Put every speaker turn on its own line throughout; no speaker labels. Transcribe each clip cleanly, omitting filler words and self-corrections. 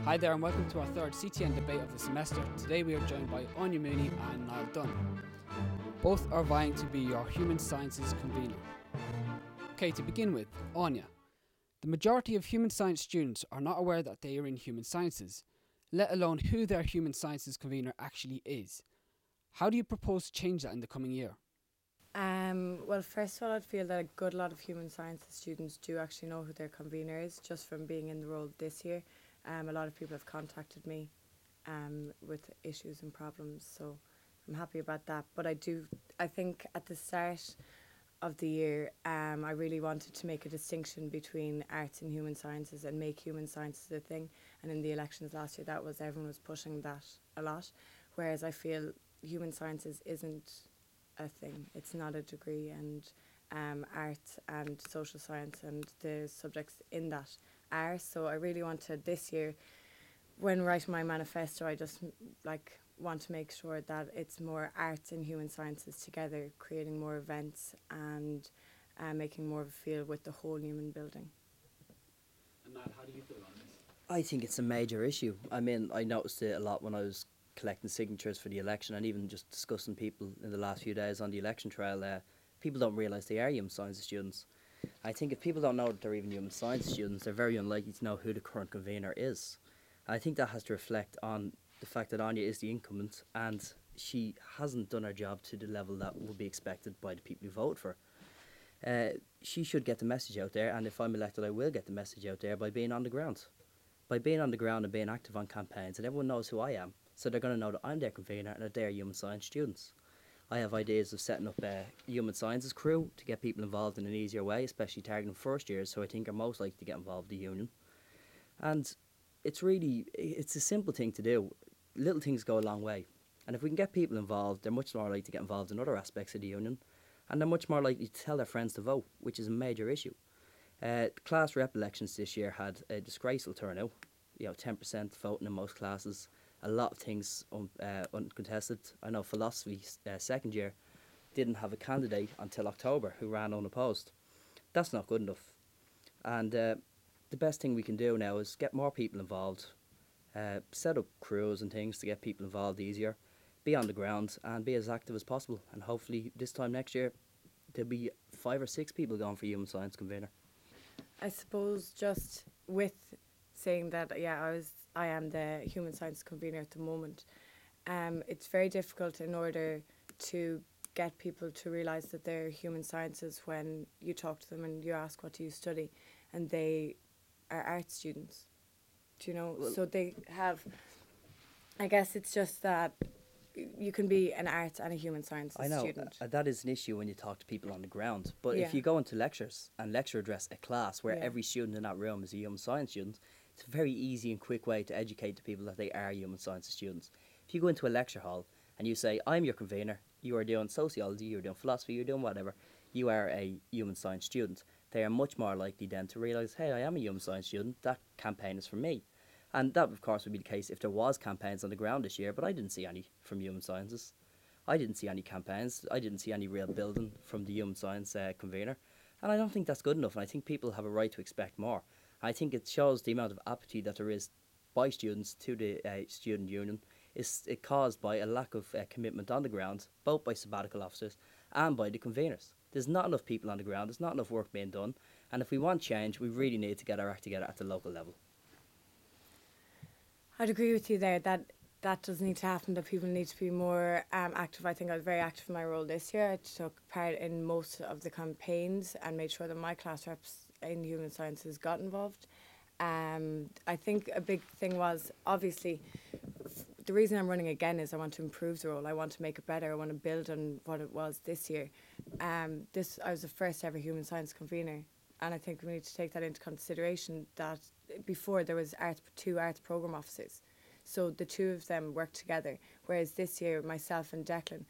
Hi there and welcome to our third CTN debate of the semester. Today we are joined by Aine, Mooney and Niall Dunne. Both are vying to be your Human Sciences Convenor. Okay, to begin with, Aine. The majority of human science students are not aware that they are in human sciences, let alone who their Human Sciences Convenor actually is. How do you propose to change that in the coming year?
Well, first of all, I'd feel that a good lot of human sciences students do actually know who their convener is, just from being in the role this year. A lot of people have contacted me with issues and problems, so I'm happy about that. But I think at the start of the year, I really wanted to make a distinction between arts and human sciences and make human sciences a thing. And in the elections last year, everyone was pushing that a lot, whereas I feel human sciences isn't a thing. It's not a degree, and art and social science and the subjects in that are. So I really wanted this year, when writing my manifesto, I just want to make sure that it's more arts and human sciences together, creating more events and making more of a feel with the whole human building.
And Niall, how do you feel on this?
I think it's a major issue. I mean, I noticed it a lot when I was collecting signatures for the election, and even just discussing people in the last few days on the election trail. People don't realise they are human sciences students. I think if people don't know that they're even human science students, they're very unlikely to know who the current convener is. I think that has to reflect on the fact that Aine is the incumbent, and she hasn't done her job to the level that would be expected by the people who vote for her. She should get the message out there, and if I'm elected, I will get the message out there by being on the ground. By being on the ground and being active on campaigns, and everyone knows who I am, so they're going to know that I'm their convener and that they're human science students. I have ideas of setting up a human sciences crew to get people involved in an easier way, especially targeting first years, who I think are most likely to get involved in the union. And it's a simple thing to do. Little things go a long way. And if we can get people involved, they're much more likely to get involved in other aspects of the union, and they're much more likely to tell their friends to vote, which is a major issue. Class rep elections this year had a disgraceful turnout. 10% voting in most classes. A lot of things uncontested. I know philosophy second year didn't have a candidate until October who ran unopposed. That's not good enough. And the best thing we can do now is get more people involved, set up crews and things to get people involved easier, be on the ground and be as active as possible. And hopefully this time next year there'll be 5 or 6 people going for Human Science Convenor.
I suppose just with saying that, I am the human science convener at the moment. It's very difficult in order to get people to realise that they're human sciences when you talk to them and you ask, what do you study? And they are art students, so they have, I guess it's just that you can be an arts and a human sciences student.
That is an issue when you talk to people on the ground. But if you go into lectures and lecture address a class where every student in that room is a human science student, it's a very easy and quick way to educate the people that they are human sciences students. If you go into a lecture hall and you say, I'm your convener, you are doing sociology, you're doing philosophy, you're doing whatever, you are a human science student, they are much more likely then to realise, hey, I am a human science student, that campaign is for me. And that, of course, would be the case if there was campaigns on the ground this year, but I didn't see any from human sciences. I didn't see any campaigns. I didn't see any real building from the human science convener. And I don't think that's good enough, and I think people have a right to expect more. I think it shows the amount of apathy that there is by students to the student union is caused by a lack of commitment on the ground, both by sabbatical officers and by the conveners. There's not enough people on the ground, there's not enough work being done, and if we want change, we really need to get our act together at the local level.
I'd agree with you there that does need to happen, that people need to be more active. I think I was very active in my role this year. I took part in most of the campaigns and made sure that my class reps in human sciences got involved. I think a big thing was, obviously, the reason I'm running again is I want to improve the role. I want to make it better. I want to build on what it was this year. I was the first ever human science convener, and I think we need to take that into consideration, that before there was 2 arts programme officers. So the 2 of them worked together, whereas this year, myself and Declan,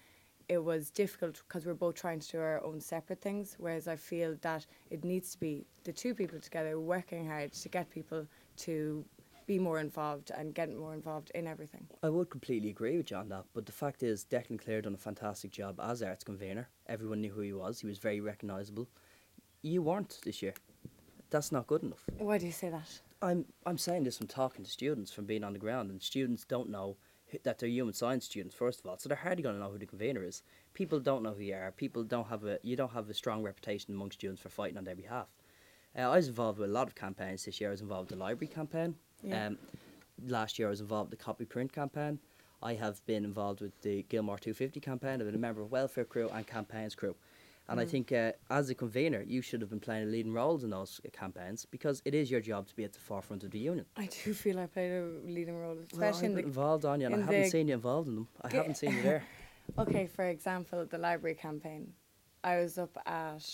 it was difficult because we're both trying to do our own separate things, whereas I feel that it needs to be the 2 people together working hard to get people to be more involved and get more involved in everything.
I would completely agree with you on that, but the fact is Declan Clare done a fantastic job as arts convener. Everyone knew who he was very recognisable. You weren't this year. that's not good enough.
Why do you say that?
I'm saying this from talking to students, from being on the ground, and students don't know that they're human science students, first of all, so they're hardly going to know who the convener is. People don't know who you are. People don't have you don't have a strong reputation among students for fighting on their behalf. I was involved with a lot of campaigns this year. I was involved with the library campaign.
Yeah.
Last year I was involved with the copy print campaign. I have been involved with the Gilmore 250 campaign. I've been a member of welfare crew and campaigns crew. And I think as a convener, you should have been playing leading roles in those campaigns, because it is your job to be at the forefront of the union.
I do feel I played a leading role, especially
I've been involved, Anya, and I haven't seen you involved in them. I haven't seen you there.
Okay, for example, the library campaign. I was up at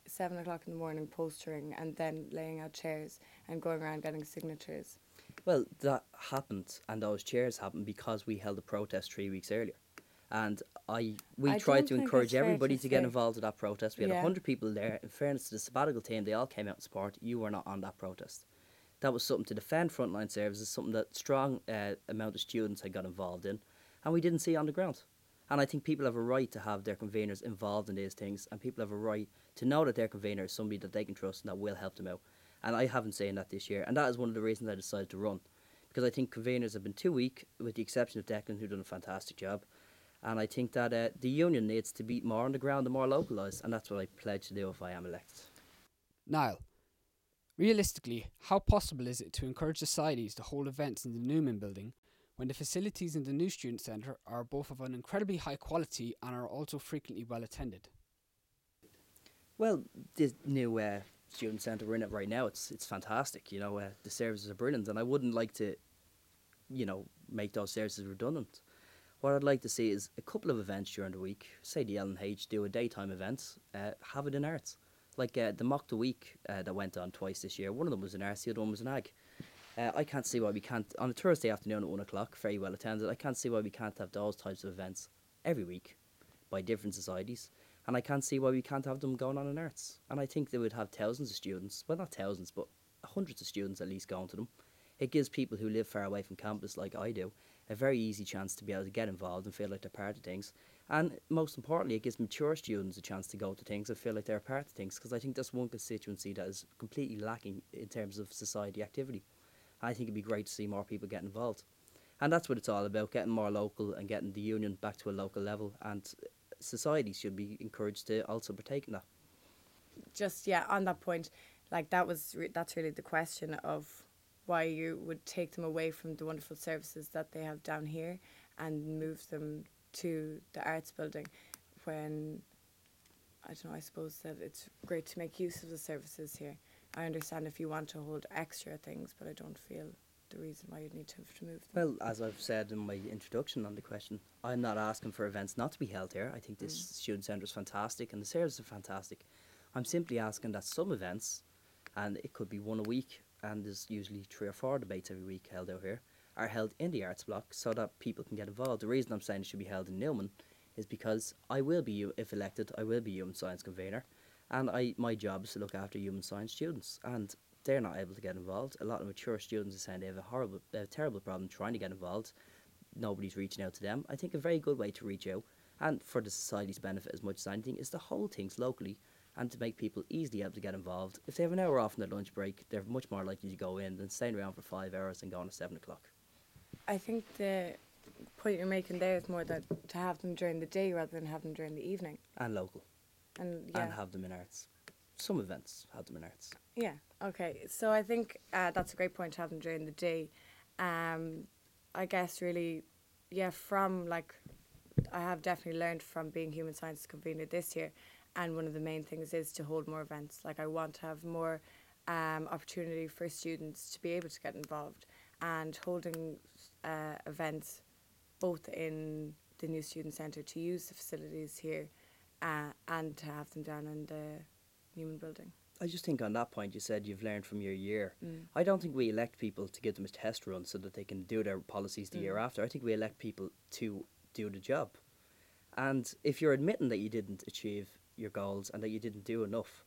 7 o'clock in the morning postering and then laying out chairs and going around getting signatures.
Well, that happened, and those chairs happened because we held a protest 3 weeks earlier. And we tried to encourage everybody to get involved in that protest. We had 100 people there. In fairness to the sabbatical team, they all came out in support. You were not on that protest. That was something to defend frontline services, something that strong amount of students had got involved in, and we didn't see on the ground. And I think people have a right to have their conveners involved in these things, and people have a right to know that their convener is somebody that they can trust and that will help them out. And I haven't seen that this year, and that is one of the reasons I decided to run, because I think conveners have been too weak, with the exception of Declan, who's done a fantastic job. And I think that the union needs to be more on the ground and more localised, and that's what I pledge to do if I am elected.
Niall, realistically, how possible is it to encourage societies to hold events in the Newman building when the facilities in the new student centre are both of an incredibly high quality and are also frequently well attended?
Well, the new student centre we're in it right now, it's fantastic. You know, the services are brilliant, and I wouldn't like to, make those services redundant. What I'd like to see is a couple of events during the week. Say the LNH do a daytime event, have it in arts. Like the Mock the Week that went on twice this year. One of them was in arts, the other one was in ag. I can't see why we can't, on a Thursday afternoon at 1 o'clock, very well attended, I can't see why we can't have those types of events every week by different societies. And I can't see why we can't have them going on in arts. And I think they would have thousands of students, well, not thousands, but hundreds of students at least going to them. It gives people who live far away from campus, like I do, a very easy chance to be able to get involved and feel like they're part of things. And most importantly, it gives mature students a chance to go to things and feel like they're part of things, because I think that's one constituency that is completely lacking in terms of society activity. I think it'd be great to see more people get involved. And that's what it's all about, getting more local and getting the union back to a local level, and society should be encouraged to also partake in that.
Just, on that point, like that's really the question of why you would take them away from the wonderful services that they have down here and move them to the arts building, when, I don't know, I suppose that it's great to make use of the services here. I understand if you want to hold extra things, but I don't feel the reason why you'd need to have to move them.
Well, as I've said in my introduction on the question, I'm not asking for events not to be held here. I think this student centre is fantastic and the services are fantastic. I'm simply asking that some events, and it could be one a week, and there's usually 3 or 4 debates every week held out here, are held in the arts block so that people can get involved. The reason I'm saying it should be held in Newman is because I will be, if elected, I will be Human Science Convenor, and my job is to look after human science students, and they're not able to get involved. A lot of mature students are saying they have a terrible problem trying to get involved. Nobody's reaching out to them. I think a very good way to reach out, and for the society's benefit as much as anything, is to hold things locally and to make people easily able to get involved. If they have an hour off in their lunch break, they're much more likely to go in than staying around for 5 hours and going at 7 o'clock.
I think the point you're making there is more that to have them during the day rather than have them during the evening.
And local.
And
have them in arts. Some events have them in arts.
Yeah, okay. So I think that's a great point to have them during the day. I guess really, from I have definitely learned from being Human Sciences Convenor this year, and one of the main things is to hold more events. Like, I want to have more opportunity for students to be able to get involved, and holding events both in the new student centre to use the facilities here and to have them down in the Newman building.
I just think on that point you said you've learned from your year. I don't think we elect people to give them a test run so that they can do their policies the year after. I think we elect people to do the job. And if you're admitting that you didn't achieve your goals and that you didn't do enough,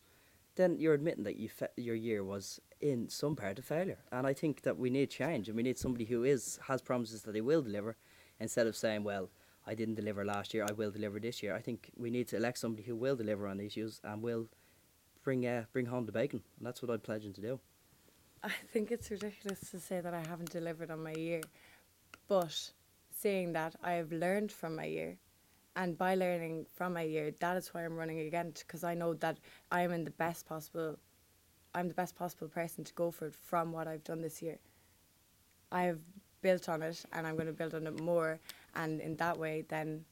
then you're admitting that your year was in some part a failure. And I think that we need change, and we need somebody who has promises that they will deliver, instead of saying, well, I didn't deliver last year, I will deliver this year. I think we need to elect somebody who will deliver on issues and will bring home the bacon, and that's what I'm pledging to do.
I think it's ridiculous to say that I haven't delivered on my year, but saying that I have learned from my year, and by learning from my year, that is why I'm running again, because I know that I'm the best possible person to go for it from what I've done this year. I have built on it, and I'm going to build on it more, and in that way, then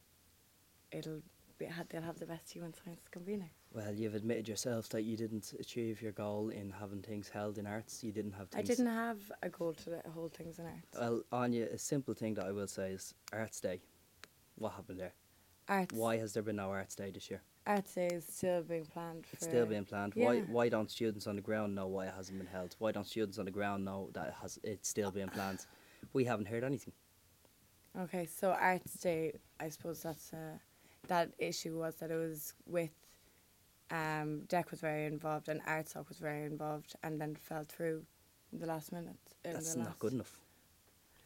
they'll have the best human science convener.
Well, you've admitted yourself that you didn't achieve your goal in having things held in arts. You didn't have
I
things.
didn't have a goal to hold things in arts.
Well, Anya, a simple thing that I will say is Arts Day. What happened there?
Arts.
Why has there been no Arts Day this year?
Arts Day is still being planned.
It's still being planned.
Yeah.
Why don't students on the ground know why it hasn't been held? Why don't students on the ground know that it's still being planned? We haven't heard anything.
Okay, so Arts Day, I suppose that issue was that it was with DEC was very involved and ArtSoc was very involved, and then fell through in the last minute.
That's not good enough.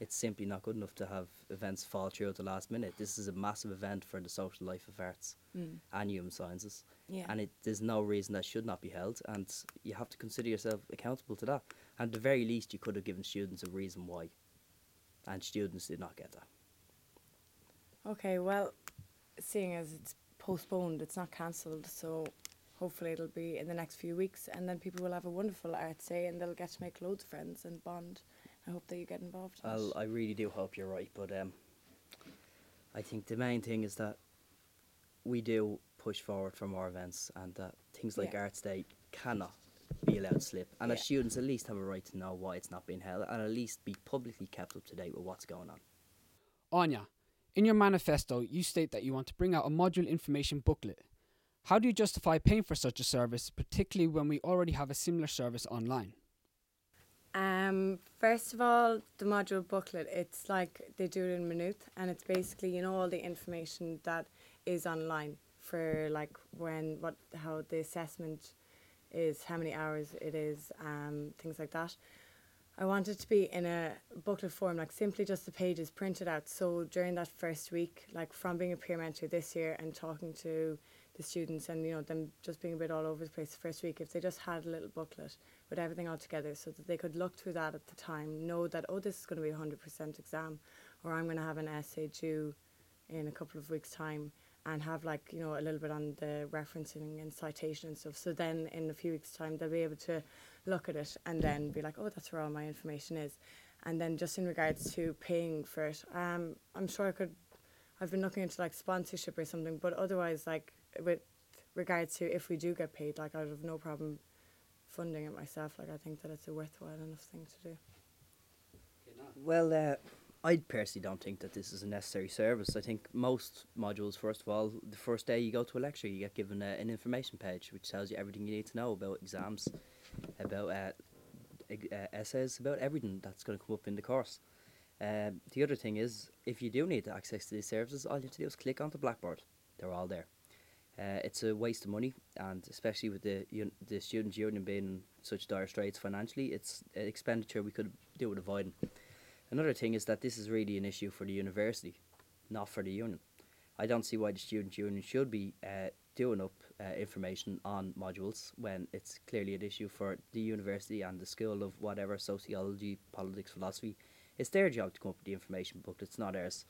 It's simply not good enough to have events fall through at the last minute. This is a massive event for the social life of arts and human sciences.
Yeah.
And there's no reason that should not be held, and you have to consider yourself accountable to that. And at the very least, you could have given students a reason why, and students did not get that.
Okay, well, seeing as it's postponed, it's not cancelled, so hopefully it'll be in the next few weeks, and then people will have a wonderful Arts Day and they'll get to make loads of friends and bond. I hope that you get involved.
I really do hope you're right, but I think the main thing is that we do push forward for more events, and that things like Arts Day cannot be allowed to slip. And as students, at least have a right to know why it's not being held, and at least be publicly kept up to date with what's going on.
Anya, in your manifesto, you state that you want to bring out a module information booklet. How do you justify paying for such a service, particularly when we already have a similar service online?
First of all, the module booklet, it's like they do it in Maynooth, and it's basically, all the information that is online for like how the assessment is, how many hours it is, things like that. I want it to be in a booklet form, like simply just the pages printed out. So during that first week, like from being a peer mentor this year and talking to the students and, them just being a bit all over the place the first week, if they just had a little booklet with everything all together so that they could look through that at the time, know that, this is going to be a 100% exam, or I'm going to have an essay due in a couple of weeks' time, and have a little bit on the referencing and citation and stuff. So then in a few weeks' time, they'll be able to look at it and then be like, that's where all my information is. And then just in regards to paying for it, I'm sure I've been looking into like sponsorship or something, but otherwise, like with regards to if we do get paid, like I'd have no problem funding it myself. Like I think that it's a worthwhile enough thing to do.
Well, I personally don't think that this is a necessary service. I think most modules, first of all, the first day you go to a lecture, you get given an information page which tells you everything you need to know about exams, about essays, about everything that's going to come up in the course. The other thing is, if you do need access to these services, all you have to do is click onto Blackboard. They're all there. It's a waste of money, and especially with the Students' Union being in such dire straits financially, it's an expenditure we could do with avoiding. Another thing is that this is really an issue for the university, not for the union. I don't see why the Students' Union should be doing up information on modules when it's clearly an issue for the university and the school of whatever, sociology, politics, philosophy. It's their job to come up with the information book, it's not ours.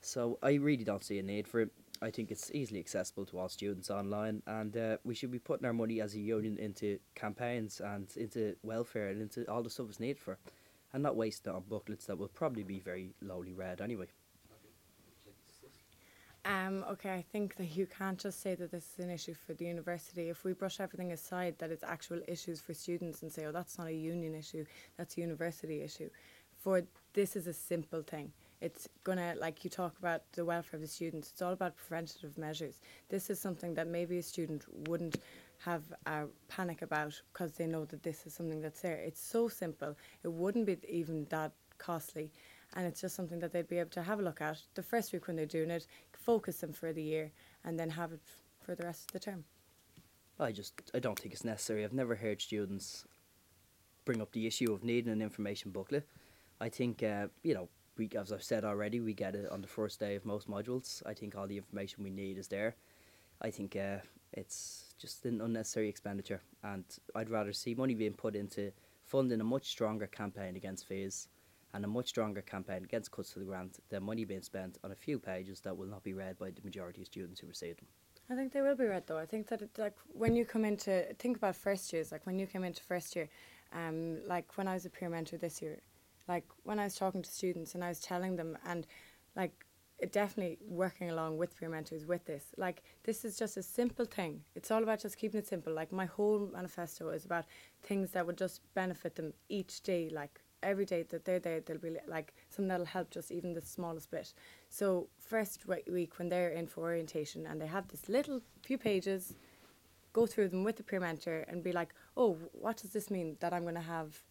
So I really don't see a need for it. I think it's easily accessible to all students online, and we should be putting our money as a union into campaigns and into welfare and into all the stuff it's needed for, and not waste it on booklets that will probably be very lowly read anyway.
Okay, I think that you can't just say that this is an issue for the university. If we brush everything aside, that it's actual issues for students, and say, that's not a union issue, that's a university issue. This is a simple thing. It's gonna, like you talk about the welfare of the students, it's all about preventative measures. This is something that maybe a student wouldn't have a panic about because they know that this is something that's there. It's so simple. It wouldn't be even that costly. And it's just something that they'd be able to have a look at the first week when they're doing it, focus them for the year, and then have it for the rest of the term.
I don't think it's necessary. I've never heard students bring up the issue of needing an information booklet. I think, as I've said already, we get it on the first day of most modules. I think all the information we need is there. I think It's just an unnecessary expenditure, and I'd rather see money being put into funding a much stronger campaign against fees and a much stronger campaign against cuts to the grant than money being spent on a few pages that will not be read by the majority of students who receive them.
I think they will be read though. I think that like when you come into, think about first years, like when you came into first year, like when I was a peer mentor this year, like when I was talking to students and I was telling them, and like definitely working along with peer mentors with this, like this is just a simple thing. It's all about just keeping it simple. Like my whole manifesto is about things that would just benefit them each day, like every day that they're there, there'll be like something that'll help just even the smallest bit. So first week when they're in for orientation and they have this little few pages, go through them with the peer mentor and be like, oh, what does this mean that I'm going to have,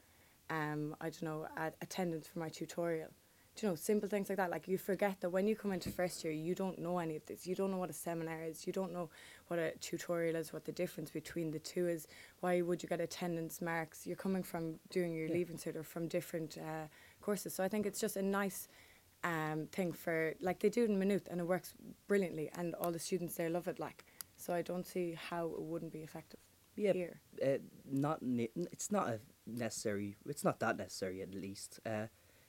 I don't know, attendance for my tutorial? Do you know, simple things like that. Like you forget that when you come into first year, you don't know any of this. You don't know what a seminar is. You don't know what a tutorial is, what the difference between the two is. Why would you get attendance marks? You're coming from doing your leaving cert or from different courses. So I think it's just a nice thing for, like they do it in Maynooth and it works brilliantly and all the students there love it. Like, so I don't see how it wouldn't be effective here.
It's not that necessary at least.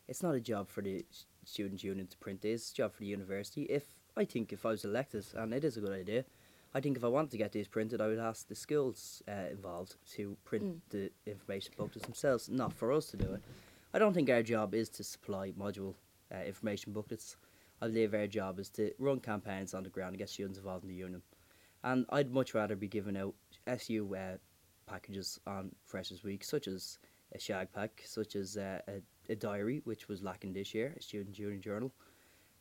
It's not a job for the student union to print this. It's a job for the university. If I was elected, and it is a good idea, I think if I wanted to get these printed, I would ask the schools involved to print the information booklets themselves, not for us to do it. I don't think our job is to supply module information booklets. I believe our job is to run campaigns on the ground and get students involved in the union. And I'd much rather be giving out SU packages on Freshers Week, such as a shag pack, such as a diary, which was lacking this year, a student union journal.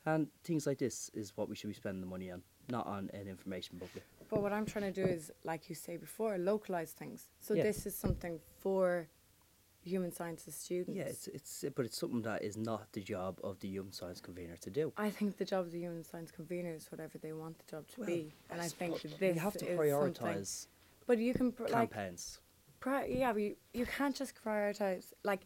And things like this is what we should be spending the money on, not on an information booklet.
But what I'm trying to do is, like you say before, localise things. So this is something for human sciences students.
Yeah, but it's something that is not the job of the Human Science Convenor to do.
I think the job of the human science convenor is whatever they want the job to be, and I think this
we have to prioritise.
But you can
campaigns.
But you can't just prioritise. Like,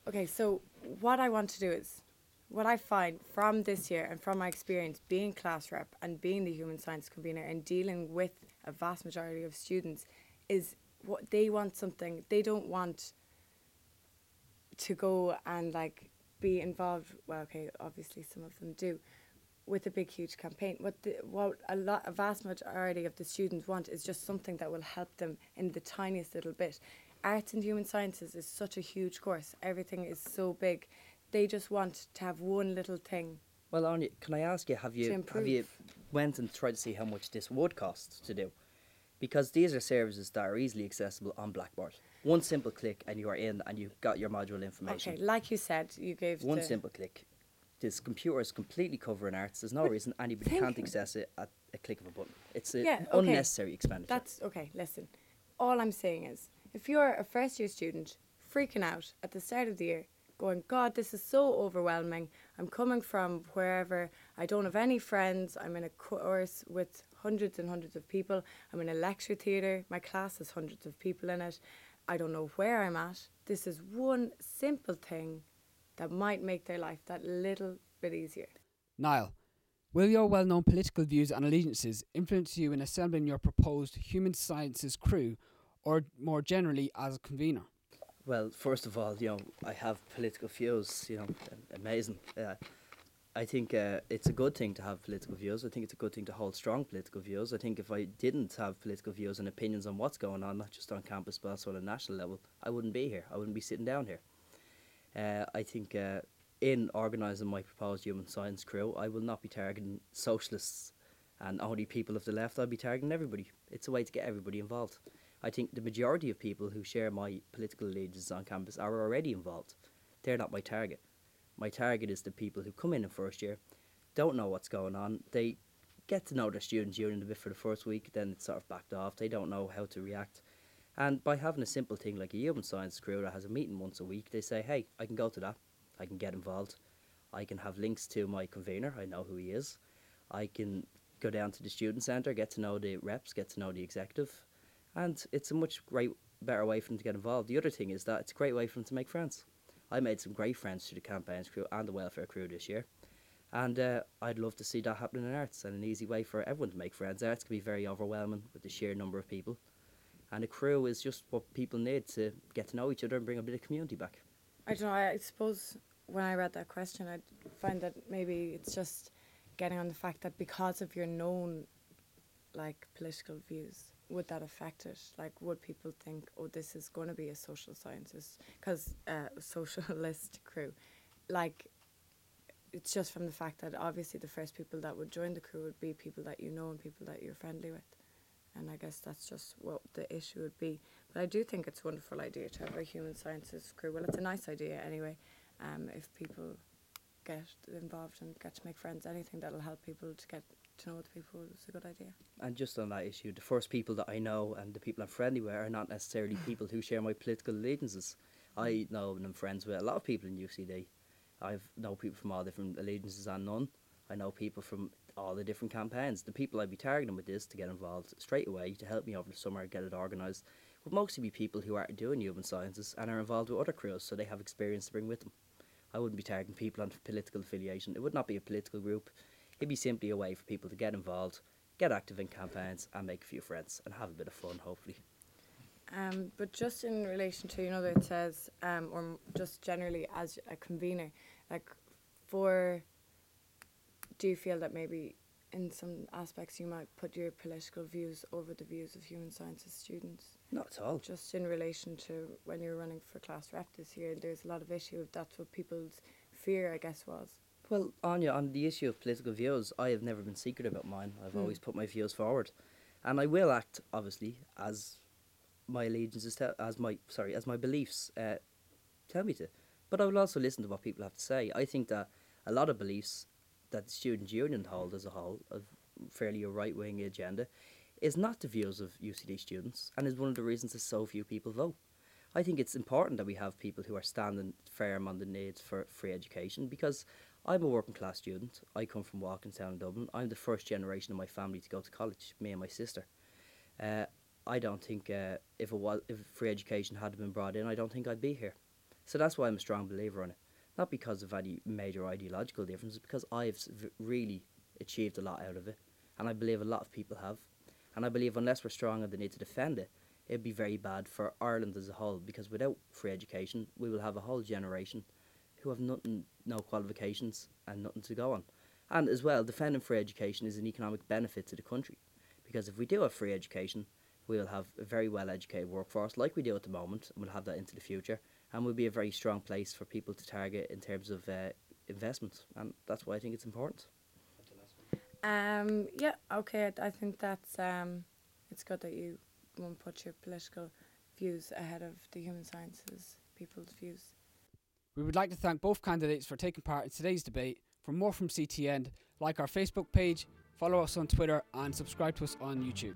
okay, so what I want to do is, what I find from this year and from my experience being class rep and being the human science convener and dealing with a vast majority of students, is what they want something. They don't want to go and like be involved. Well, okay, obviously some of them do, with a big huge campaign. What a vast majority of the students want is just something that will help them in the tiniest little bit. Arts and human sciences is such a huge course. Everything is so big. They just want to have one little thing.
Well, Anya, can I ask you, have you went and tried to see how much this would cost to do? Because these are services that are easily accessible on Blackboard. One simple click and you are in and you've got your module information.
Okay, like you said, you gave
one simple click. This computer is completely covering arts. There's no reason anybody can't access it at a click of a button. It's an unnecessary expenditure.
That's okay, listen. All I'm saying is, if you're a first year student freaking out at the start of the year, going, God, this is so overwhelming. I'm coming from wherever. I don't have any friends. I'm in a course with hundreds and hundreds of people. I'm in a lecture theatre. My class has hundreds of people in it. I don't know where I'm at. This is one simple thing that might make their life that little bit easier.
Niall, will your well-known political views and allegiances influence you in assembling your proposed human sciences crew, or more generally as a convener?
Well, first of all, I have political views, amazing. I think it's a good thing to have political views. I think it's a good thing to hold strong political views. I think if I didn't have political views and opinions on what's going on, not just on campus but also on a national level, I wouldn't be here. I wouldn't be sitting down here. I think in organising my proposed human science crew, I will not be targeting socialists and only people of the left. I'll be targeting everybody. It's a way to get everybody involved. I think the majority of people who share my political allegiances on campus are already involved. They're not my target. My target is the people who come in first year, don't know what's going on. They get to know their students' union a bit for the first week, then it's sort of backed off. They don't know how to react. And by having a simple thing like a human science crew that has a meeting once a week, they say, hey, I can go to that. I can get involved. I can have links to my convener. I know who he is. I can go down to the student centre, get to know the reps, get to know the executive. And it's a much better way for them to get involved. The other thing is that it's a great way for them to make friends. I made some great friends through the campaigns crew and the welfare crew this year. And I'd love to see that happening in arts, and an easy way for everyone to make friends. Arts can be very overwhelming with the sheer number of people, and a crew is just what people need to get to know each other and bring a bit of community back.
I don't know, I suppose when I read that question, I find that maybe it's just getting on the fact that because of your known, like, political views, would that affect it? Like, would people think, oh, this is going to be a social sciences, because socialist crew? Like, it's just from the fact that obviously the first people that would join the crew would be people that you know and people that you're friendly with. And I guess that's just what the issue would be. But I do think it's a wonderful idea to have a human sciences crew. Well, it's a nice idea anyway. If people get involved and get to make friends, anything that'll help people to get to know other people is a good idea.
And just on that issue, the first people that I know and the people I'm friendly with are not necessarily people who share my political allegiances. I know and I'm friends with a lot of people in UCD. I know people from all different allegiances and none. I know people from all the different campaigns. The people I'd be targeting with this to get involved straight away to help me over the summer get it organised would mostly be people who aren't doing human sciences and are involved with other crews, so they have experience to bring with them. I wouldn't be targeting people on political affiliation. It would not be a political group. It'd be simply a way for people to get involved, get active in campaigns and make a few friends and have a bit of fun, hopefully.
But just in relation to, that it says, or just generally as a convener, like, do you feel that maybe in some aspects you might put your political views over the views of human sciences students?
Not at all.
Just in relation to when you were running for class rep this year, there's a lot of issue. That's what people's fear, I guess, was.
Well, Anya, on the issue of political views, I have never been secret about mine. I've always put my views forward, and I will act obviously as my allegiances, as my beliefs tell me to. But I will also listen to what people have to say. I think that a lot of beliefs that the student union hold as a whole, of fairly a right-wing agenda, is not the views of UCD students, and is one of the reasons that so few people vote. I think it's important that we have people who are standing firm on the needs for free education, because I'm a working class student. I come from Walkinstown in Dublin. I'm the first generation of my family to go to college, me and my sister. I don't think if free education had been brought in, I don't think I'd be here. So that's why I'm a strong believer in it. Not because of any major ideological differences, because I've really achieved a lot out of it, and I believe a lot of people have. And I believe unless we're strong on the need to defend it, it'd be very bad for Ireland as a whole, because without free education, we will have a whole generation who have nothing, no qualifications and nothing to go on. And as well, defending free education is an economic benefit to the country, because if we do have free education, we'll have a very well-educated workforce like we do at the moment, and we'll have that into the future, and we'll be a very strong place for people to target in terms of investment, and that's why I think it's important.
Yeah, okay, I think that's it's good that you won't put your political views ahead of the human sciences people's views.
We would like to thank both candidates for taking part in today's debate. For more from CTN, like our Facebook page, follow us on Twitter and subscribe to us on YouTube.